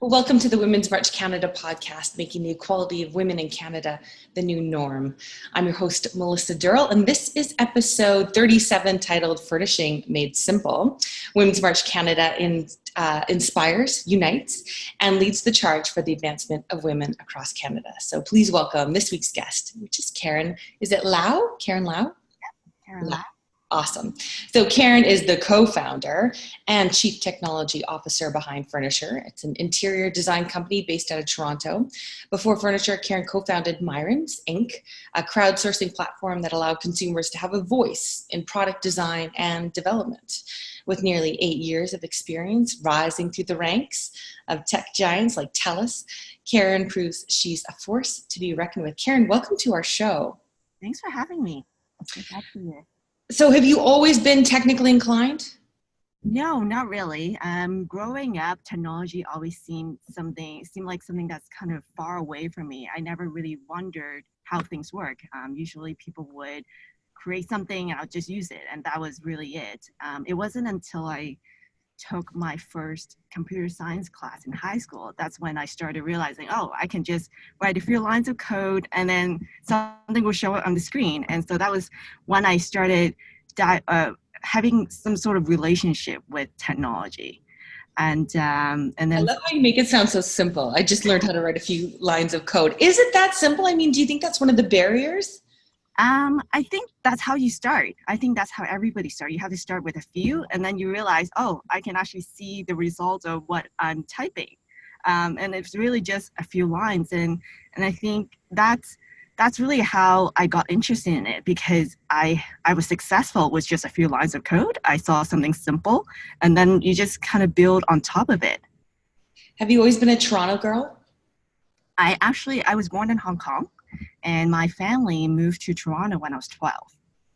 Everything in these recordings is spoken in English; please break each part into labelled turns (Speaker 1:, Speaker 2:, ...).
Speaker 1: Well, welcome to the Women's March Canada podcast, making the equality of women in Canada the new norm. I'm your host, Melissa Durrell, and this is episode 37 titled Furnishing Made Simple. Women's March Canada inspires, unites, and leads the charge for the advancement of women across Canada. So please welcome this week's guest, which is Karen. Is it Lau? Karen Lau?
Speaker 2: Yep, Karen Lau.
Speaker 1: Awesome. So Karen is the co-founder and chief technology officer behind Furnishr. It's an interior design company based out of Toronto. Before Furnishr, Karen co-founded Myrons Inc., a crowdsourcing platform that allowed consumers to have a voice in product design and development. With nearly 8 years of experience rising through the ranks of tech giants like TELUS, Karen proves she's a force to be reckoned with. Karen, welcome to our show.
Speaker 2: Thanks for having me. It's good to have you here.
Speaker 1: So have you always been technically inclined?
Speaker 2: No, not really. Growing up, technology always seemed like something that's kind of far away from me. I never really wondered how things work. Usually people would create something and I'll just use it, and that was really it. It wasn't until I took my first computer science class in high school that's when I started realizing, I can just write a few lines of code and then something will show up on the screen. And so that was when I started having some sort of relationship with technology. And then
Speaker 1: I love how you make it sound so simple. I just learned how to write a few lines of code. Is it that simple? I mean, do you think that's one of the barriers?
Speaker 2: I think that's how you start. I think that's how everybody starts. You have to start with a few, and then you realize, I can actually see the results of what I'm typing. And it's really just a few lines. And I think that's really how I got interested in it, because I was successful with just a few lines of code. I saw something simple, and then you just kind of build on top of it.
Speaker 1: Have you always been a Toronto girl?
Speaker 2: I was born in Hong Kong. And my family moved to Toronto when I was 12.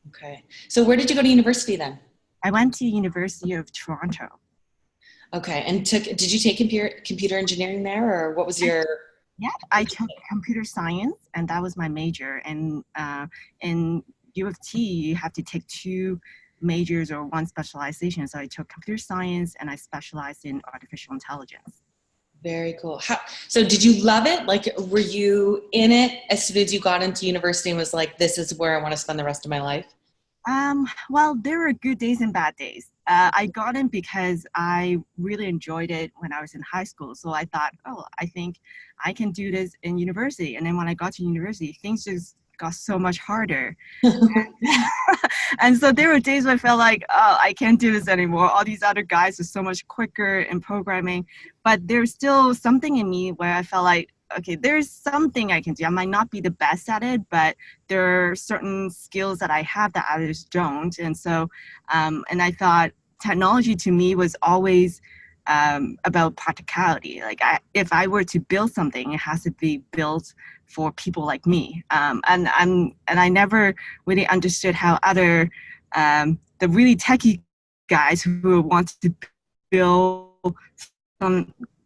Speaker 1: Okay. So where did you go to university then?
Speaker 2: I went to University of Toronto.
Speaker 1: Okay. And did you take computer engineering there, or what was your...
Speaker 2: Yeah, I took computer science, and that was my major. And in U of T, you have to take 2 majors or 1 specialization. So I took computer science, and I specialized in artificial intelligence.
Speaker 1: Very cool. So did you love it? Like, were you in it as soon as you got into university and was like, this is where I want to spend the rest of my life?
Speaker 2: Well, there were good days and bad days. I got in because I really enjoyed it when I was in high school. So I thought, I think I can do this in university. And then when I got to university, things just got so much harder. And so there were days where I felt like, I can't do this anymore. All these other guys are so much quicker in programming. But there's still something in me where I felt like, okay, there's something I can do. I might not be the best at it, but there are certain skills that I have that others don't. And so, and I thought technology to me was always about practicality. Like if I were to build something, it has to be built for people like me. And I never really understood how other, the really techie guys who want to build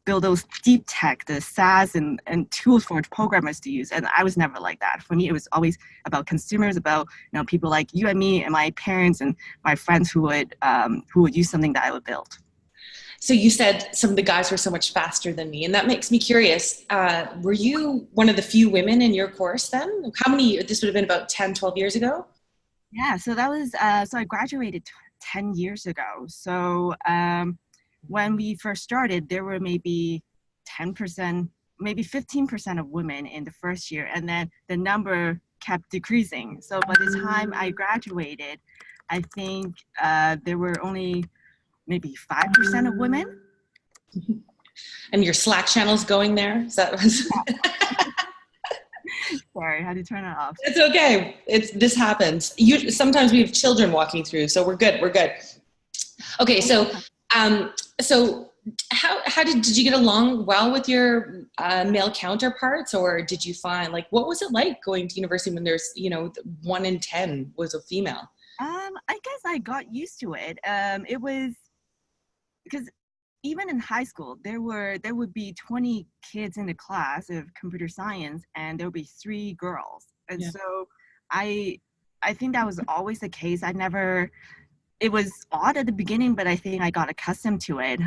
Speaker 2: those deep tech, the SaaS and tools for programmers to use. And I was never like that. For me, it was always about consumers, about people like you and me and my parents and my friends who would use something that I would build.
Speaker 1: So you said some of the guys were so much faster than me, and that makes me curious. Were you one of the few women in your course then? How many, this would have been about 10, 12 years ago?
Speaker 2: Yeah, so that was, so I graduated 10 years ago. So when we first started, there were maybe 10%, maybe 15% of women in the first year, and then the number kept decreasing. So by the time I graduated, I think there were only maybe 5% of women.
Speaker 1: And your Slack channel's going there? Is that
Speaker 2: Sorry, I had to turn it off.
Speaker 1: It's okay. This happens. Sometimes we have children walking through, so we're good. Okay, so how did you get along well with your male counterparts, or did you find, like, what was it like going to university when there's 1 in 10 was a female?
Speaker 2: I guess I got used to it. It was because even in high school, there would be 20 kids in the class of computer science, and there would be 3 girls. And so I think that was always the case. I never it was odd at the beginning, but I think I got accustomed to it.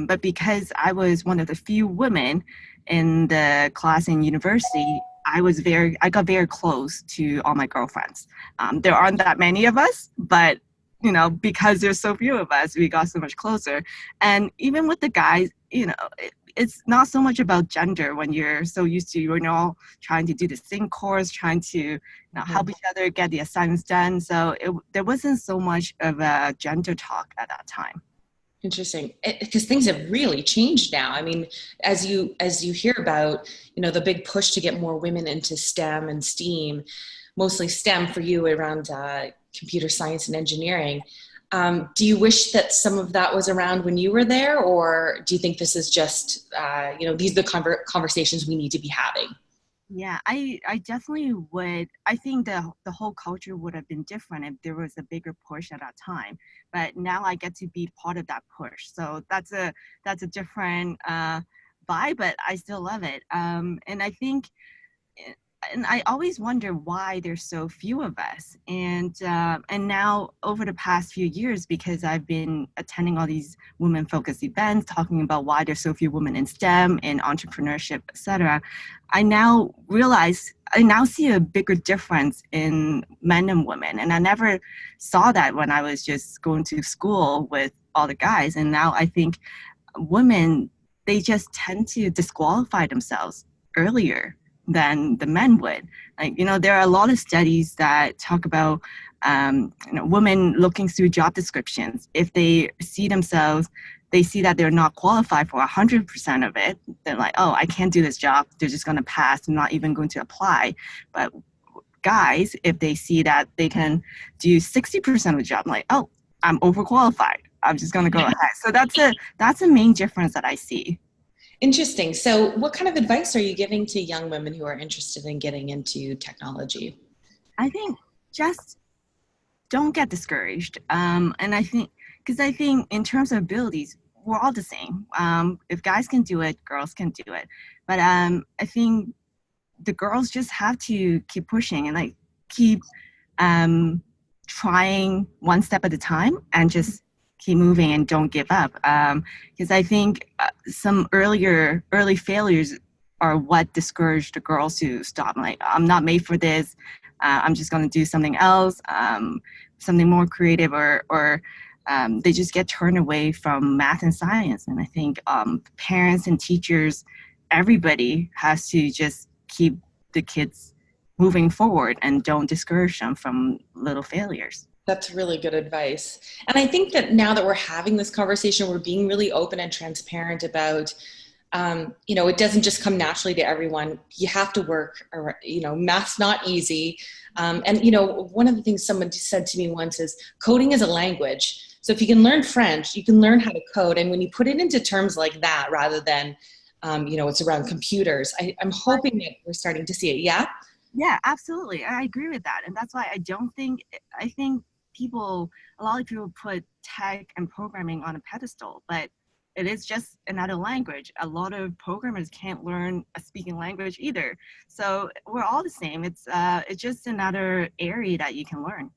Speaker 2: But because I was one of the few women in the class in university, I got very close to all my girlfriends. There aren't that many of us, but because there's so few of us, we got so much closer. And even with the guys, it's not so much about gender when you're so used to, trying to do the same course, trying to help each other get the assignments done. So there wasn't so much of a gender talk at that time.
Speaker 1: Interesting, because things have really changed now. I mean, as you hear about, the big push to get more women into STEM and STEAM, mostly STEM for you around computer science and engineering. Do you wish that some of that was around when you were there, or do you think this is just, these are the conversations we need to be having?
Speaker 2: Yeah, I definitely would. I think the whole culture would have been different if there was a bigger push at that time. But now I get to be part of that push. So that's a different vibe, but I still love it. And I think, and I always wonder why there's so few of us. And now over the past few years, because I've been attending all these women-focused events, talking about why there's so few women in STEM, in entrepreneurship, etc., I now see a bigger difference in men and women. And I never saw that when I was just going to school with all the guys. And now I think women, they just tend to disqualify themselves earlier than the men would. There are a lot of studies that talk about women looking through job descriptions. If they see that they're not qualified for 100% of it, they're like, oh, I can't do this job. They're just going to pass. I'm not even going to apply. But guys, if they see that they can do 60% of the job, I'm like, oh, I'm overqualified. I'm just going to go ahead. So that's a main difference that I see.
Speaker 1: Interesting. So what kind of advice are you giving to young women who are interested in getting into technology?
Speaker 2: I think just don't get discouraged. And I think in terms of abilities, we're all the same. If guys can do it, girls can do it. But I think the girls just have to keep pushing and keep trying one step at a time and just keep moving and don't give up. Because I think some early failures are what discouraged the girls to stop. Like, I'm not made for this. I'm just going to do something else, something more creative, or they just get turned away from math and science. And I think parents and teachers, everybody has to just keep the kids moving forward and don't discourage them from little failures.
Speaker 1: That's really good advice. And I think that now that we're having this conversation, we're being really open and transparent about, it doesn't just come naturally to everyone. You have to work, math's not easy. And one of the things someone said to me once is coding is a language. So if you can learn French, you can learn how to code. And when you put it into terms like that, rather than, it's around computers, I'm hoping that we're starting to see it. Yeah?
Speaker 2: Yeah, absolutely. I agree with that. And that's why I think a lot of people put tech and programming on a pedestal, but it is just another language. A lot of programmers can't learn a speaking language either. So we're all the same. It's just another area that you can learn.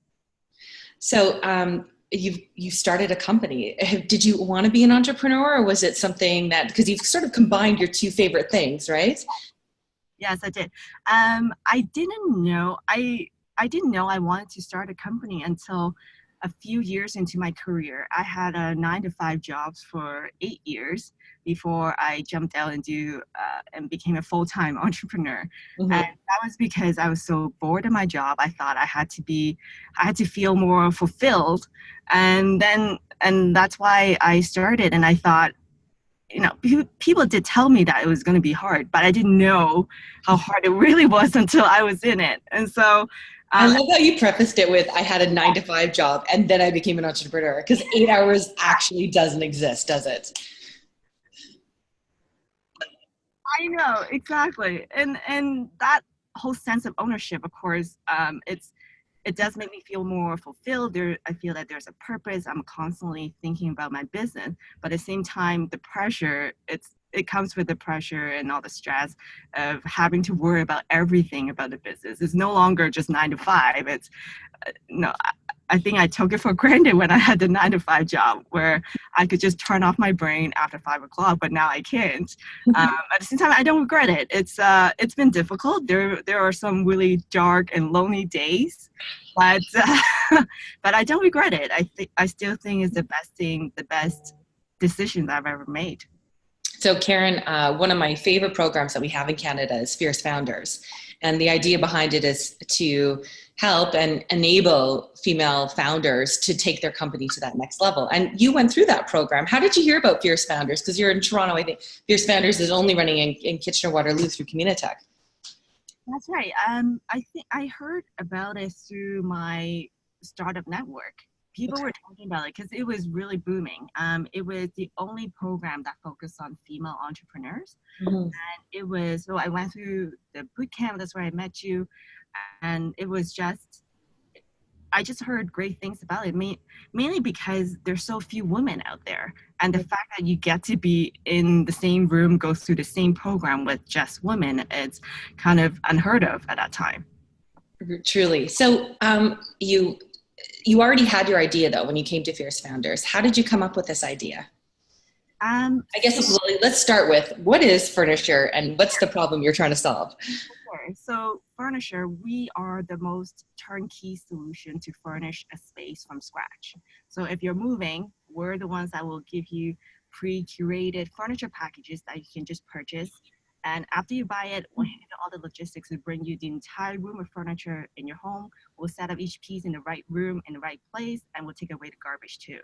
Speaker 1: So you started a company. Did you want to be an entrepreneur, or was it something that, because you've sort of combined your two favorite things, right?
Speaker 2: Yes, I did. I didn't know I wanted to start a company until a few years into my career. I had a 9-to-5 jobs for 8 years before I jumped out and became a full-time entrepreneur. Mm-hmm. And that was because I was so bored of my job. I thought I had to feel more fulfilled. And that's why I started. And I thought, people did tell me that it was going to be hard, but I didn't know how hard it really was until I was in it. And so
Speaker 1: I love how you prefaced it with, I had a 9-to-5 job and then I became an entrepreneur, because 8 hours actually doesn't exist, does it?
Speaker 2: I know, exactly. And that whole sense of ownership, of course, it does make me feel more fulfilled. I feel that there's a purpose. I'm constantly thinking about my business, but at the same time, the pressure, it comes with the pressure and all the stress of having to worry about everything about the business. It's no longer just 9 to 5. It's I think I took it for granted when I had the 9 to 5 job where I could just turn off my brain after 5 o'clock, but now I can't. At the same time, I don't regret it. It's been difficult. There are some really dark and lonely days, but but I don't regret it. I still think it's the best thing, the best decision that I've ever made.
Speaker 1: So Karen, one of my favorite programs that we have in Canada is Fierce Founders. And the idea behind it is to help and enable female founders to take their company to that next level. And you went through that program. How did you hear about Fierce Founders? Because you're in Toronto, I think Fierce Founders is only running in Kitchener-Waterloo through Communitech.
Speaker 2: That's right. I think I heard about it through my startup network. People were talking about it because it was really booming. It was the only program that focused on female entrepreneurs. And it was, so I went through the boot camp, that's where I met you. And it was just, I just heard great things about it, mainly because there's so few women out there. And the fact that you get to be in the same room, go through the same program with just women, it's kind of unheard of at that time.
Speaker 1: Truly. So you already had your idea though when you came to Fierce Founders. How did you come up with this idea? I guess let's start with what is Furnishr and what's the problem you're trying to solve?
Speaker 2: Sure. So Furnishr, we are the most turnkey solution to furnish a space from scratch. So if you're moving, we're the ones that will give you pre-curated furniture packages that you can just purchase. And after you buy it, we'll handle all the logistics to bring you the entire room of furniture in your home. We'll set up each piece in the right room, in the right place, and we'll take away the garbage too.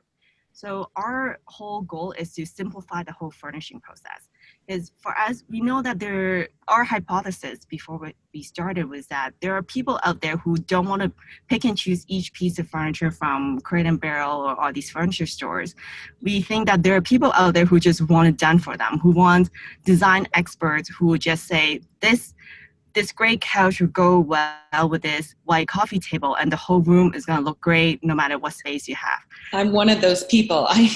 Speaker 2: So our whole goal is to simplify the whole furnishing process. Is for us, we know that our hypothesis before we started was that there are people out there who don't want to pick and choose each piece of furniture from Crate and Barrel or all these furniture stores. We think that there are people out there who just want it done for them, who want design experts who would just say, this great couch would go well with this white coffee table and the whole room is going to look great no matter what space you have.
Speaker 1: I'm one of those people. I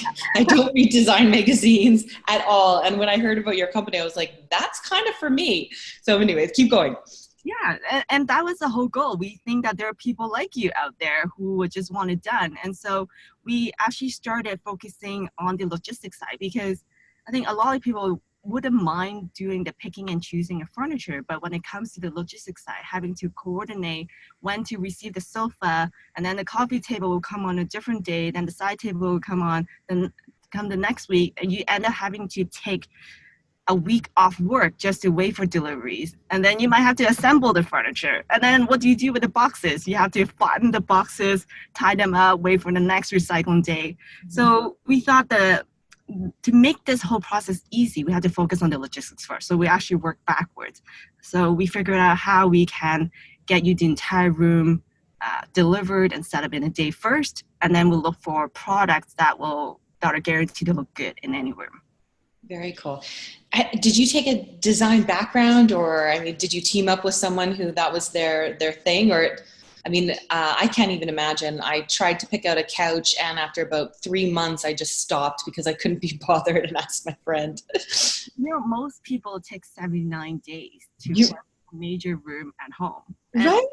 Speaker 1: don't read design magazines at all. And when I heard about your company, I was like, that's kind of for me. So anyways, keep going.
Speaker 2: Yeah, and that was the whole goal. We think that there are people like you out there who would just want it done. And so we actually started focusing on the logistics side because I think a lot of people wouldn't mind doing the picking and choosing of furniture, but when it comes to the logistics side, having to coordinate when to receive the sofa, and then the coffee table will come on a different day, then the side table will come the next week, and you end up having to take a week off work just to wait for deliveries. And then you might have to assemble the furniture. And then what do you do with the boxes? You have to flatten the boxes, tie them up, wait for the next recycling day. So we thought that to make this whole process easy, we had to focus on the logistics first. So we actually worked backwards. So we figured out how we can get you the entire room delivered and set up in a day first. And then we'll look for products that are guaranteed to look good in any room.
Speaker 1: Very cool. Did you take a design background, or I mean, did you team up with someone who that was their thing? Or I mean, I can't even imagine. I tried to pick out a couch, and after about 3 months, I just stopped because I couldn't be bothered and asked my friend.
Speaker 2: You know, most people take 79 days to work a major room at home. And
Speaker 1: right?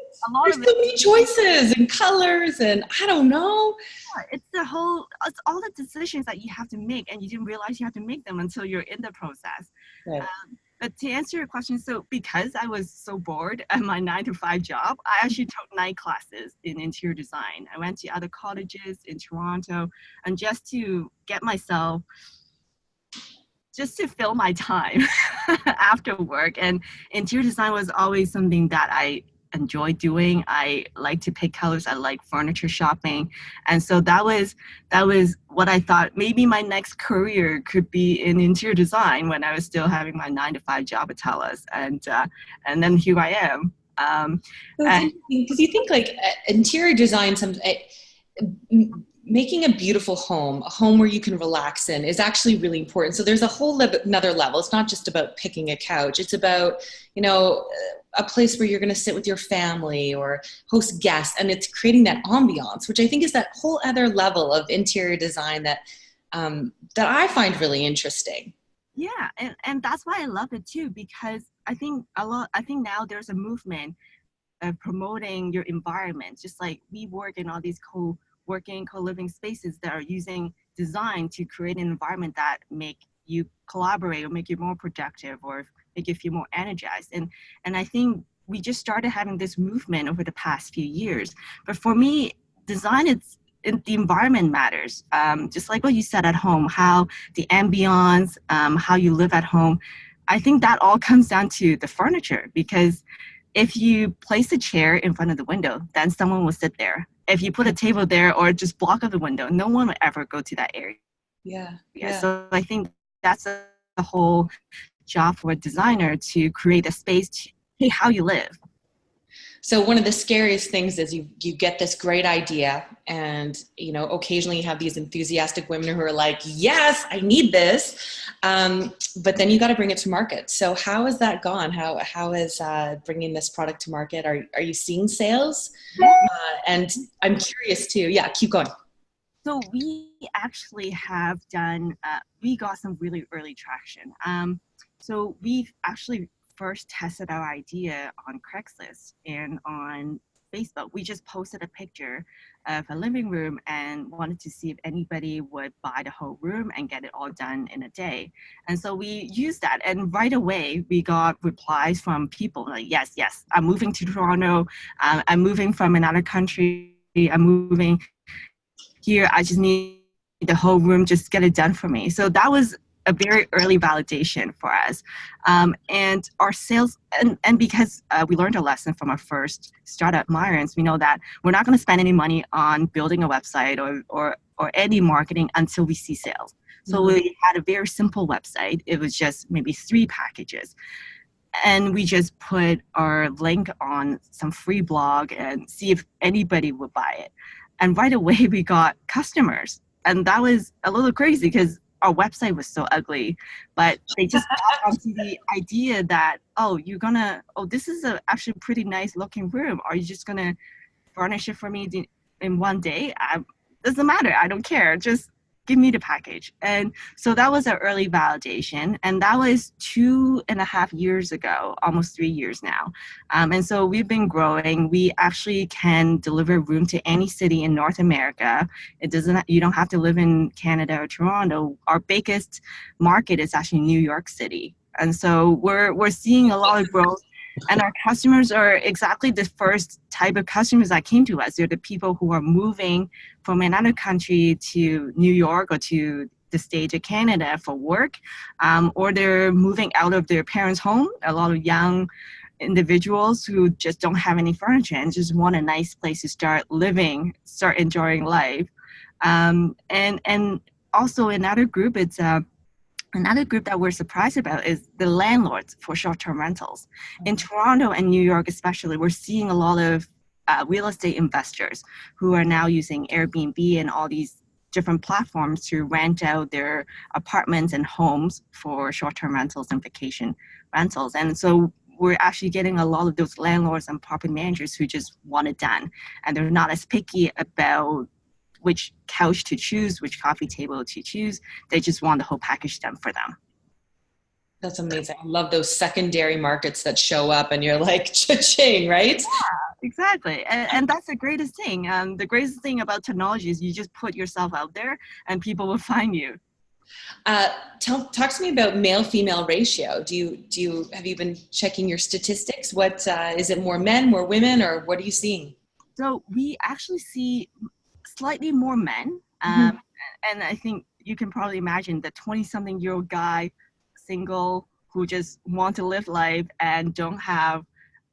Speaker 1: There's so many choices and colors, and I don't know.
Speaker 2: Yeah, it's all the decisions that you have to make, and you didn't realize you have to make them until you're in the process. Right. But to answer your question, so because I was so bored at my 9-to-5 job, I actually took night classes in interior design. I went to other colleges in Toronto, and just to get myself, just to fill my time after work. And interior design was always something that I enjoy doing. I like to pick colors. I like furniture shopping. And so that was what I thought maybe my next career could be in interior design when I was still having my 9-to-5 job at TELUS. And then here I am.
Speaker 1: Because you think like interior design, making a beautiful home, a home where you can relax in, is actually really important. So there's a whole another level. It's not just about picking a couch. It's about, a place where you're going to sit with your family or host guests, and it's creating that ambiance, which I think is that whole other level of interior design that I find really interesting.
Speaker 2: Yeah, and that's why I love it too, because I think now there's a movement of promoting your environment. Just like we work in all these working co-living spaces that are using design to create an environment that make you collaborate or make you more productive or make you feel more energized. And I think we just started having this movement over the past few years. But for me, design the environment matters. Just like what you said at home, how the ambience, how you live at home. I think that all comes down to the furniture, because if you place a chair in front of the window, then someone will sit there. If you put a table there or just block up the window, no one will ever go to that area.
Speaker 1: Yeah.
Speaker 2: So I think that's the whole job for a designer, to create a space to how you live.
Speaker 1: So one of the scariest things is you get this great idea, and occasionally you have these enthusiastic women who are like, yes, I need this, but then you got to bring it to market. So how has that gone? How is bringing this product to market? Are you seeing sales? And I'm curious too. Yeah, keep going.
Speaker 2: So we actually have done. We got some really early traction. So we've actually first tested our idea on Craigslist and on Facebook. We just posted a picture of a living room and wanted to see if anybody would buy the whole room and get it all done in a day. And so we used that, and right away we got replies from people like, yes, I'm moving to Toronto, I'm moving from another country, I'm moving here, I just need the whole room, just get it done for me. So that was a very early validation for us. And our sales, and because we learned a lesson from our first startup, Myrons, we know that we're not going to spend any money on building a website or any marketing until we see sales. So we had a very simple website. It was just maybe 3 packages. And we just put our link on some free blog and see if anybody would buy it. And right away we got customers. And that was a little crazy because our website was so ugly, but they just got onto the idea that, this is actually a pretty nice looking room. Are you just going to furnish it for me in one day? Doesn't matter. I don't care. Just give me the package. And so that was our early validation. And that was 2.5 years ago, almost 3 years now. And so we've been growing. We actually can deliver room to any city in North America. You don't have to live in Canada or Toronto. Our biggest market is actually New York City. And so we're seeing a lot of growth. And our customers are exactly the first type of customers that came to us. They're the people who are moving from another country to New York or to the state of Canada for work, or they're moving out of their parents' home. A lot of young individuals who just don't have any furniture and just want a nice place to start living, start enjoying life. And also another group, another group that we're surprised about is the landlords for short-term rentals. In Toronto and New York especially, we're seeing a lot of real estate investors who are now using Airbnb and all these different platforms to rent out their apartments and homes for short-term rentals and vacation rentals. And so we're actually getting a lot of those landlords and property managers who just want it done. And they're not as picky about which couch to choose, which coffee table to choose. They just want the whole package done for them.
Speaker 1: That's amazing. I love those secondary markets that show up and you're like, cha-ching, right?
Speaker 2: Yeah, exactly. And that's the greatest thing. The greatest thing about technology is you just put yourself out there and people will find you.
Speaker 1: Talk to me about male-female ratio. Have you been checking your statistics? What is it, more men, more women, or what are you seeing?
Speaker 2: So we actually see slightly more men. And I think you can probably imagine the 20-something-year-old guy, single, who just want to live life and don't have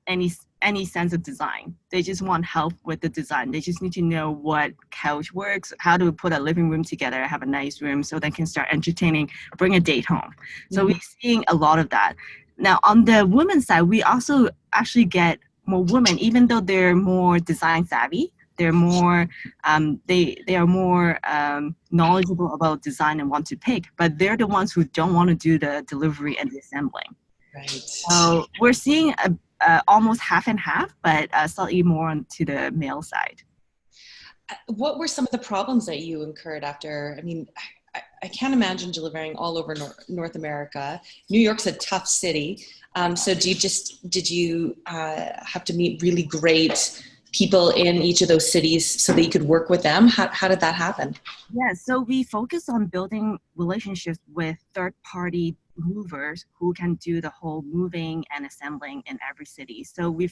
Speaker 2: any sense of design. They just want help with the design. They just need to know what couch works, how to put a living room together, have a nice room so they can start entertaining, bring a date home. So we're seeing a lot of that. Now, on the women's side, we also actually get more women, even though they're more design savvy. They're more, they are more knowledgeable about design and want to pick, but they're the ones who don't want to do the delivery and the assembling.
Speaker 1: Right.
Speaker 2: So we're seeing almost half and half, but slightly more to the male side.
Speaker 1: What were some of the problems that you incurred after? I mean, I can't imagine delivering all over North America. New York's a tough city. So did you have to meet really great people in each of those cities so that you could work with them? How did that happen?
Speaker 2: Yeah, so we focus on building relationships with third-party movers who can do the whole moving and assembling in every city. So we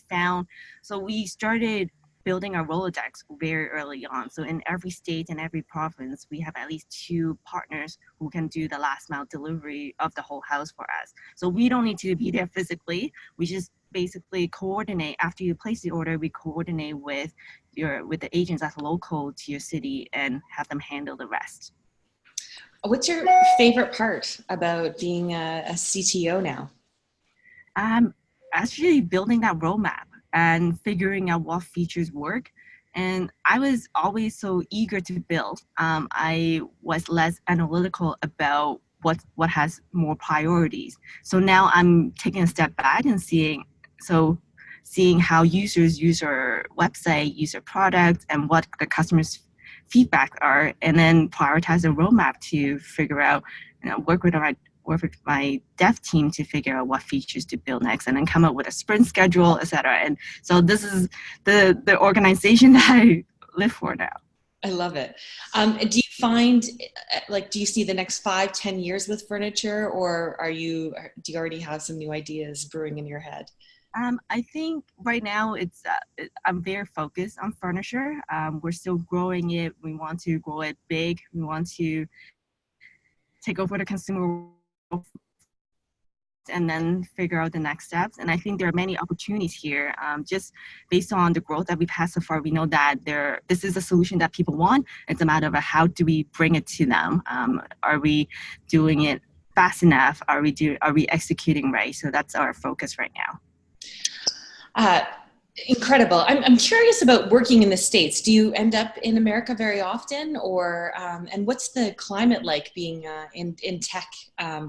Speaker 2: started building our Rolodex very early on. So in every state and every province, we have at least 2 partners who can do the last mile delivery of the whole house for us. So we don't need to be there physically. We just basically coordinate. After you place the order, we coordinate with the agents that's local to your city and have them handle the rest.
Speaker 1: What's your favorite part about being a CTO now?
Speaker 2: Actually building that roadmap and figuring out what features work. And I was always so eager to build. I was less analytical about what has more priorities. So now I'm taking a step back and seeing how users use our website, use our product, and what the customers' feedback are, and then prioritize a roadmap to figure out, work with my dev team to figure out what features to build next, and then come up with a sprint schedule, etc. And so this is the organization that I live for now.
Speaker 1: I love it. Do you find, do you see the next 5-10 years with Furnishr, or do you already have some new ideas brewing in your head?
Speaker 2: I think right now I'm very focused on Furnishr. We're still growing it. We want to grow it big. We want to take over the consumer and then figure out the next steps. And I think there are many opportunities here. Just based on the growth that we've had so far, we know that this is a solution that people want. It's a matter of how do we bring it to them? Are we doing it fast enough? Are we executing right? So that's our focus right now.
Speaker 1: Incredible. I'm curious about working in the States. Do you end up in America very often, or and what's the climate like being in tech,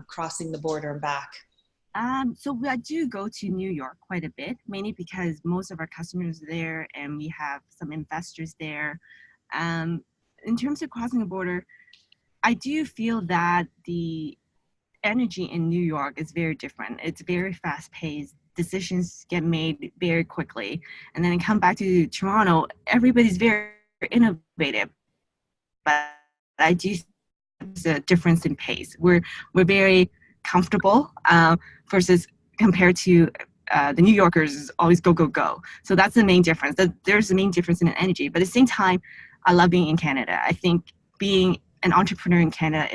Speaker 1: crossing the border and back?
Speaker 2: So I do go to New York quite a bit, mainly because most of our customers are there and we have some investors there. In terms of crossing the border, I do feel that the energy in New York is very different. It's very fast paced. Decisions get made very quickly. And then I come back to Toronto, everybody's very innovative. But I do see there's a difference in pace. We're very comfortable versus compared to the New Yorkers is always go, go, go. So that's the main difference. There's the main difference in energy. But at the same time, I love being in Canada. I think being an entrepreneur in Canada,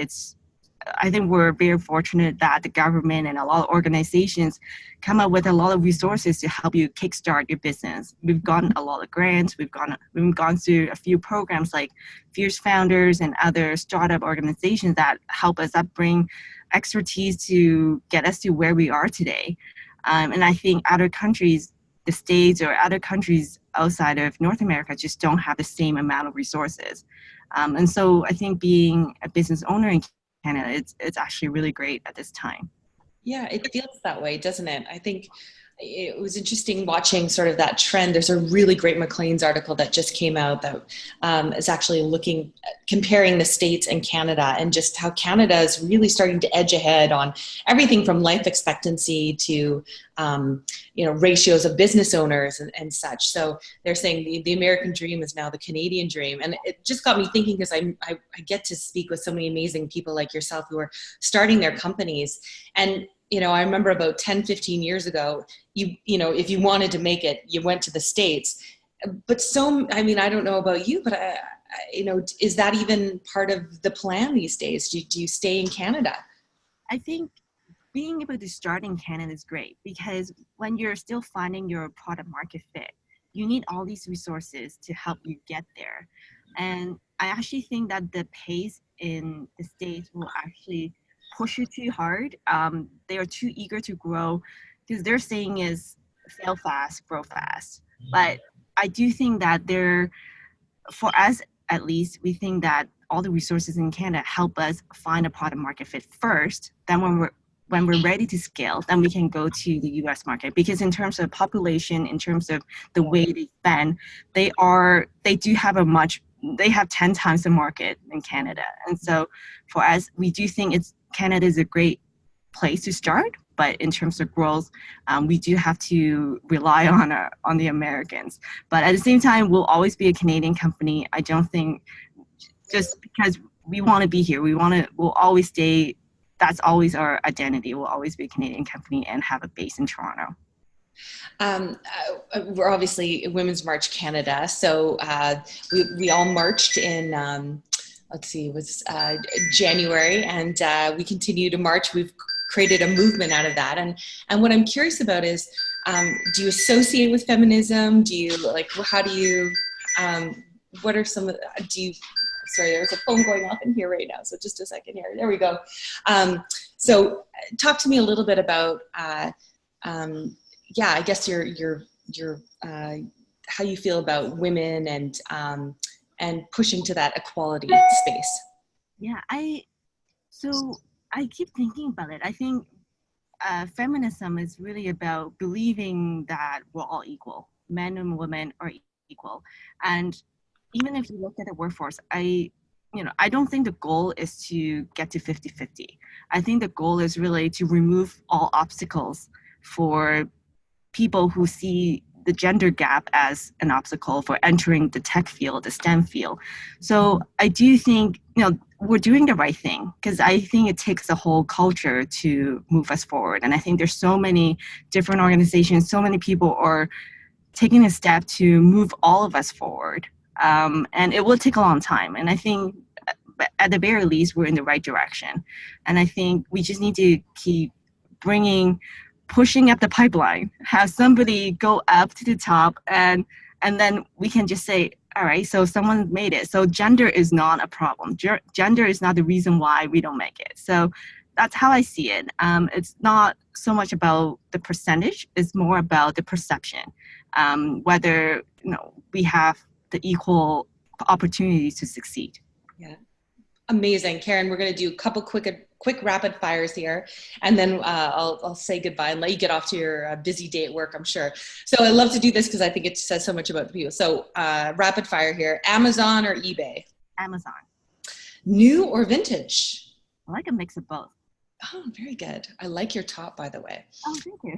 Speaker 2: I think we're very fortunate that the government and a lot of organizations come up with a lot of resources to help you kickstart your business. We've gotten a lot of grants. We've gone through a few programs like Fierce Founders and other startup organizations that help us bring expertise to get us to where we are today. And I think other countries, the States or other countries outside of North America, just don't have the same amount of resources. And so I think being a business owner in Canada, it's actually really great at this time.
Speaker 1: Yeah, it feels that way, doesn't it? I think it was interesting watching sort of that trend. There's a really great Maclean's article that just came out that is actually comparing the States and Canada, and just how Canada is really starting to edge ahead on everything from life expectancy to ratios of business owners and such. So they're saying the American dream is now the Canadian dream. And it just got me thinking, because I get to speak with so many amazing people like yourself who are starting their companies. And I remember about 10, 15 years ago, if you wanted to make it, you went to the States. But I don't know about you, but is that even part of the plan these days? Do you stay in Canada?
Speaker 2: I think being able to start in Canada is great, because when you're still finding your product market fit, you need all these resources to help you get there. And I actually think that the pace in the States will actually push you too hard. They are too eager to grow, because their saying is fail fast, grow fast. But I do think that for us at least, we think that all the resources in Canada help us find a product market fit first. Then when we're ready to scale, then we can go to the US market, because in terms of population, in terms of the way they spend, they have 10 times the market in Canada. And so for us, we do think Canada is a great place to start, but in terms of growth, we do have to rely on the Americans. But at the same time, we'll always be a Canadian company. I don't think just because we want to be here, we'll always stay. That's always our identity. We'll always be a Canadian company and have a base in Toronto.
Speaker 1: We're obviously Women's March Canada, so we all marched in, let's see, it was January, and we continue to march. We've created a movement out of that, and what I'm curious about is, do you associate with feminism? Do you, like, how do you, what are some of, sorry, there's a phone going off in here right now, so just a second here. There we go. So talk to me a little bit about, yeah, I guess your how you feel about women and pushing to that equality space.
Speaker 2: Yeah, I keep thinking about it. I think feminism is really about believing that we're all equal. Men and women are equal. And even if you look at the workforce, I don't think the goal is to get to 50-50. I think the goal is really to remove all obstacles for people who see the gender gap as an obstacle for entering the tech field, the STEM field. So I do think, we're doing the right thing, because I think it takes a whole culture to move us forward. And I think there's so many different organizations, so many people are taking a step to move all of us forward. And it will take a long time. And I think at the very least, we're in the right direction. And I think we just need to keep pushing up the pipeline, have somebody go up to the top, and then we can just say, all right, so someone made it. So gender is not a problem. Gender is not the reason why we don't make it. So that's how I see it. It's not so much about the percentage, it's more about the perception, whether we have the equal opportunities to succeed.
Speaker 1: Yeah. Amazing. Karen, we're going to do a couple quick rapid fires here, and then I'll say goodbye and let you get off to your busy day at work, I'm sure. So I love to do this because I think it says so much about the people. So rapid fire here, Amazon or eBay?
Speaker 2: Amazon.
Speaker 1: New or vintage?
Speaker 2: I like a mix of both.
Speaker 1: Oh, very good. I like your top, by the way.
Speaker 2: Oh, thank you.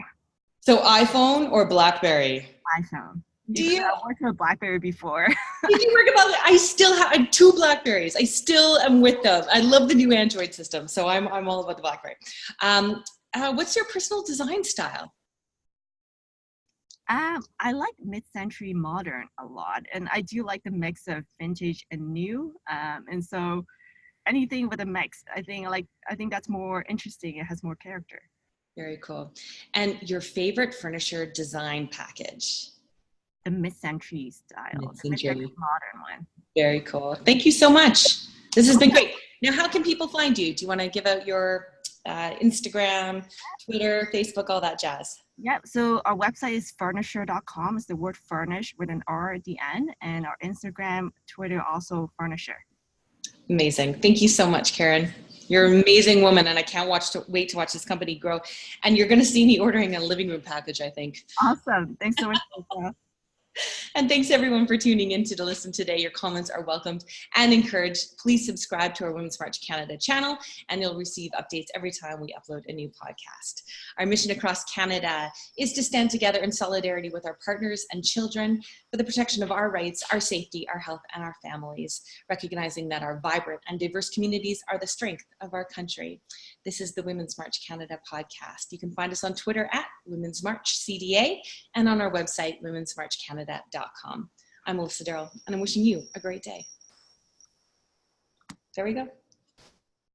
Speaker 1: So iPhone or BlackBerry?
Speaker 2: iPhone.
Speaker 1: I
Speaker 2: worked with a BlackBerry before.
Speaker 1: Did you work about it? I still have 2 BlackBerries. I still am with them. I love the new Android system, so I'm all about the BlackBerry. What's your personal design style?
Speaker 2: I like mid-century modern a lot, and I do like the mix of vintage and new. And so anything with a mix, I think that's more interesting. It has more character.
Speaker 1: Very cool. And your favorite Furnishr design package?
Speaker 2: The mid-century style, the mid-century modern one.
Speaker 1: Very cool. Thank you so much. This has been great. Now, how can people find you? Do you want to give out your Instagram, Twitter, Facebook, all that jazz?
Speaker 2: Yep. So our website is furnishhr.com. It's the word furnish with an R at the end. And our Instagram, Twitter, also Furnishr.
Speaker 1: Amazing. Thank you so much, Karen. You're an amazing woman, and I can't wait to watch this company grow. And you're going to see me ordering a living room package, I think.
Speaker 2: Awesome. Thanks so much.
Speaker 1: And thanks everyone for tuning in to listen today. Your comments are welcomed and encouraged. Please subscribe to our Women's March Canada channel, and you'll receive updates every time we upload a new podcast. Our mission across Canada is to stand together in solidarity with our partners and children for the protection of our rights, our safety, our health, and our families, recognizing that our vibrant and diverse communities are the strength of our country. This is the Women's March Canada podcast. You can find us on Twitter at Women's March CDA and on our website, womensmarchcanada.com. I'm Melissa Darrell, and I'm wishing you a great day. There we go.